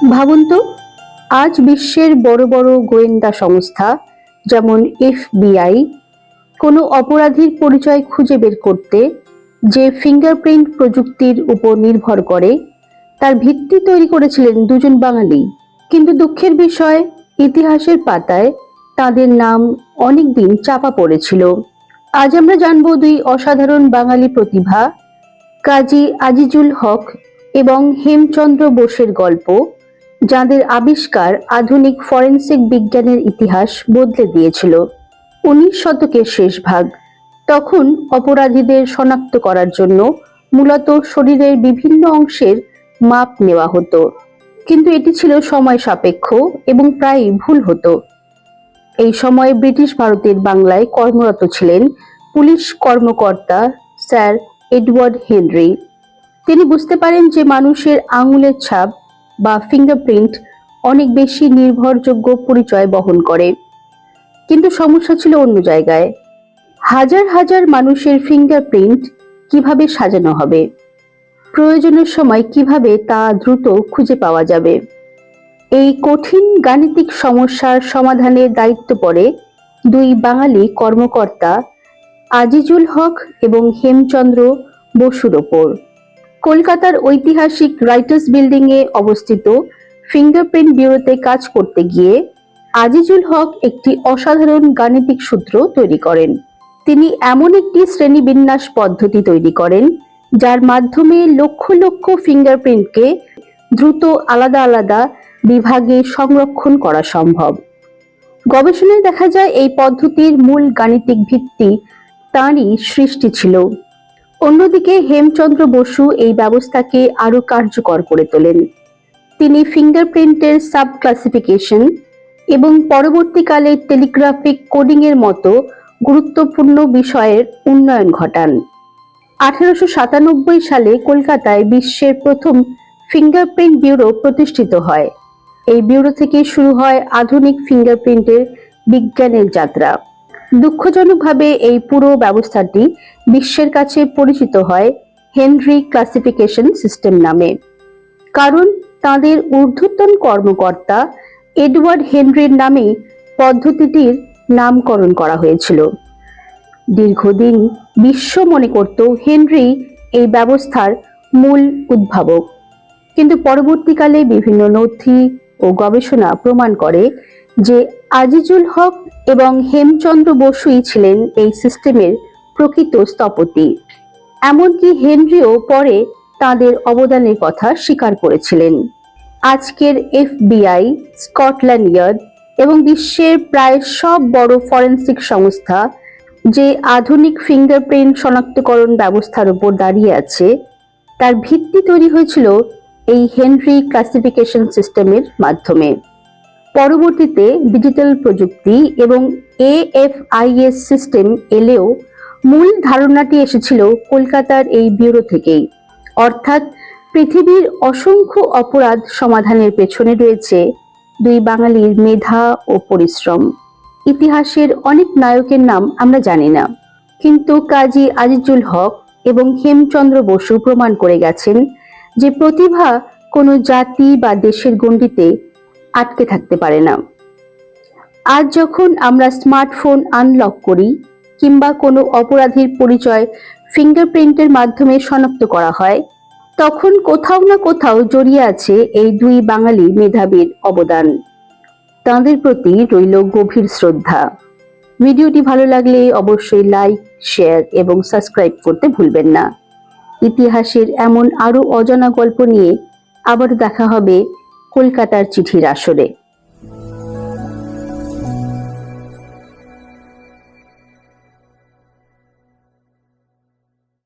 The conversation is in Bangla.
ভাবুন তো, আজ বিশ্বের বড় বড় গোয়েন্দা সংস্থা যেমন এফবিআই কোনো অপরাধীর পরিচয় খুঁজে বের করতে যে ফিঙ্গারপ্রিন্ট প্রযুক্তির উপর নির্ভর করে তার ভিত্তি তৈরি করেছিলেন দুজন বাঙালি। কিন্তু দুঃখের বিষয়, ইতিহাসের পাতায় তাদের নাম অনেকদিন চাপা পড়েছিল। আজ আমরা জানবো দুই অসাধারণ বাঙালি প্রতিভা, কাজী আজিজুল হক এবং হেমচন্দ্র বোসের গল্প, যাদের আবিষ্কার আধুনিক ফরেনসিক বিজ্ঞানের ইতিহাস বদলে দিয়েছিল। 19 শতকের শেষ ভাগ, তখন অপরাধীদের শনাক্ত করার জন্য মূলত শরীরের বিভিন্ন অংশের মাপ নেওয়া হতো, কিন্তু এটি ছিল সময় সাপেক্ষ এবং প্রায়ই ভুল হতো। এই সময়ে ব্রিটিশ ভারতের বাংলায় কর্মরত ছিলেন পুলিশ কর্মকর্তা স্যার এডওয়ার্ড হেনরি। তিনি বুঝতে পারেন যে মানুষের আঙুলের ছাপ বা ফিঙ্গারপ্রিন্ট অনেক বেশি নির্ভরযোগ্য পরিচয় বহন করে। কিন্তু সমস্যা ছিল অন্য জায়গায়। হাজার হাজার মানুষের ফিঙ্গারপ্রিন্ট কিভাবে সাজানো হবে, প্রয়োজনের সময় কিভাবে তা দ্রুত খুঁজে পাওয়া যাবে? এই কঠিন গাণিতিক সমস্যার সমাধানের দায়িত্ব পড়ে দুই বাঙালি কর্মকর্তা আজিজুল হক এবং হেমচন্দ্র বসুর ওপর। কলকাতার ঐতিহাসিক রাইটার্স বিল্ডিং এ অবস্থিত ফিঙ্গারপ্রিন্ট ব্যুরোতে কাজ করতে গিয়ে আজিজুল হক একটি অসাধারণ গাণিতিক সূত্র তৈরি করেন। তিনি এমন একটি শ্রেণীবিন্যাস পদ্ধতি তৈরি করেন যার মাধ্যমে লক্ষ লক্ষ ফিঙ্গারপ্রিন্টকে দ্রুত আলাদা আলাদা বিভাগে সংরক্ষণ করা সম্ভব। গবেষণায় দেখা যায় এই পদ্ধতির মূল গাণিতিক ভিত্তি তাঁরই সৃষ্টি ছিল। অন্যদিকে হেমচন্দ্র বসু এই ব্যবস্থাকে আরো কার্যকর করে তোলেন। তিনি ফিঙ্গারপ্রিন্টের সাব ক্লাসিফিকেশন এবং পরবর্তীকালে টেলিগ্রাফিক কোডিং এর মতো গুরুত্বপূর্ণ বিষয়ের উন্নয়ন ঘটান। 1897 সালে কলকাতায় বিশ্বের প্রথম ফিঙ্গারপ্রিন্ট ব্যুরো প্রতিষ্ঠিত হয়। এই ব্যুরো থেকে শুরু হয় আধুনিক ফিঙ্গারপ্রিন্টের বিজ্ঞানের যাত্রা। দুঃখজনকভাবে এই পুরো ব্যবস্থাটি বিশ্বের কাছে পরিচিত হয় হেনরি ক্লাসিফিকেশন সিস্টেম নামে, কারণ তাদের ঊর্ধ্বতন কর্মকর্তা এডওয়ার্ড হেনরির নামে পদ্ধতিটির নামকরণ করা হয়েছিল। দীর্ঘদিন বিশ্ব মনে করত হেনরি এই ব্যবস্থার মূল উদ্ভাবক, কিন্তু পরবর্তীকালে বিভিন্ন নথি ও গবেষণা প্রমাণ করে যে আজিজুল হক এবং হেমচন্দ্র বসুই ছিলেন এই সিস্টেমের প্রকৃত স্থপতি। এমনকি হেনরিও পরে তাদের অবদানের কথা স্বীকার করেছিলেন। আজকের এফবিআই, স্কটল্যান্ড ইয়ার্ড এবং বিশ্বের প্রায় সব বড় ফরেনসিক সংস্থা যে আধুনিক ফিঙ্গারপ্রিন্ট শনাক্তকরণ ব্যবস্থার উপর দাঁড়িয়ে আছে, তার ভিত্তি তৈরি হয়েছিল এই হেনরি ক্লাসিফিকেশন সিস্টেমের মাধ্যমে। পরবর্তীতে ডিজিটাল প্রযুক্তি এবং এএফআইএস সিস্টেম এলেও মূল ধারণাটি এসেছিল কলকাতার এই ব্যুরো থেকেই। অর্থাৎ পৃথিবীর অসংখ্য অপরাধ সমাধানের পেছনে রয়েছে দুই বাঙালির মেধা ও পরিশ্রম। ইতিহাসের অনেক নায়কের নাম আমরা জানি না, কিন্তু কাজী আজিজুল হক এবং হেমচন্দ্র বসু প্রমাণ করে গেছেন যে প্রতিভা কোনো জাতি বা দেশের গণ্ডিতে আটকে থাকতে পারে না। আজ যখন আমরা স্মার্টফোন আনলক করি কিংবা কোনো অপরাধীর পরিচয় ফিঙ্গারপ্রিন্টের মাধ্যমে শনাক্ত করা হয়, তখন কোথাও না কোথাও জড়িয়ে আছে এই দুই বাঙালি মেধাবীর অবদান। তাঁদের প্রতি রইল গভীর শ্রদ্ধা। ভিডিওটি ভালো লাগলে অবশ্যই লাইক, শেয়ার এবং সাবস্ক্রাইব করতে ভুলবেন না। ইতিহাসের এমন আরো অজানা গল্প নিয়ে আবার দেখা হবে কলকাতার চিঠির আসরে।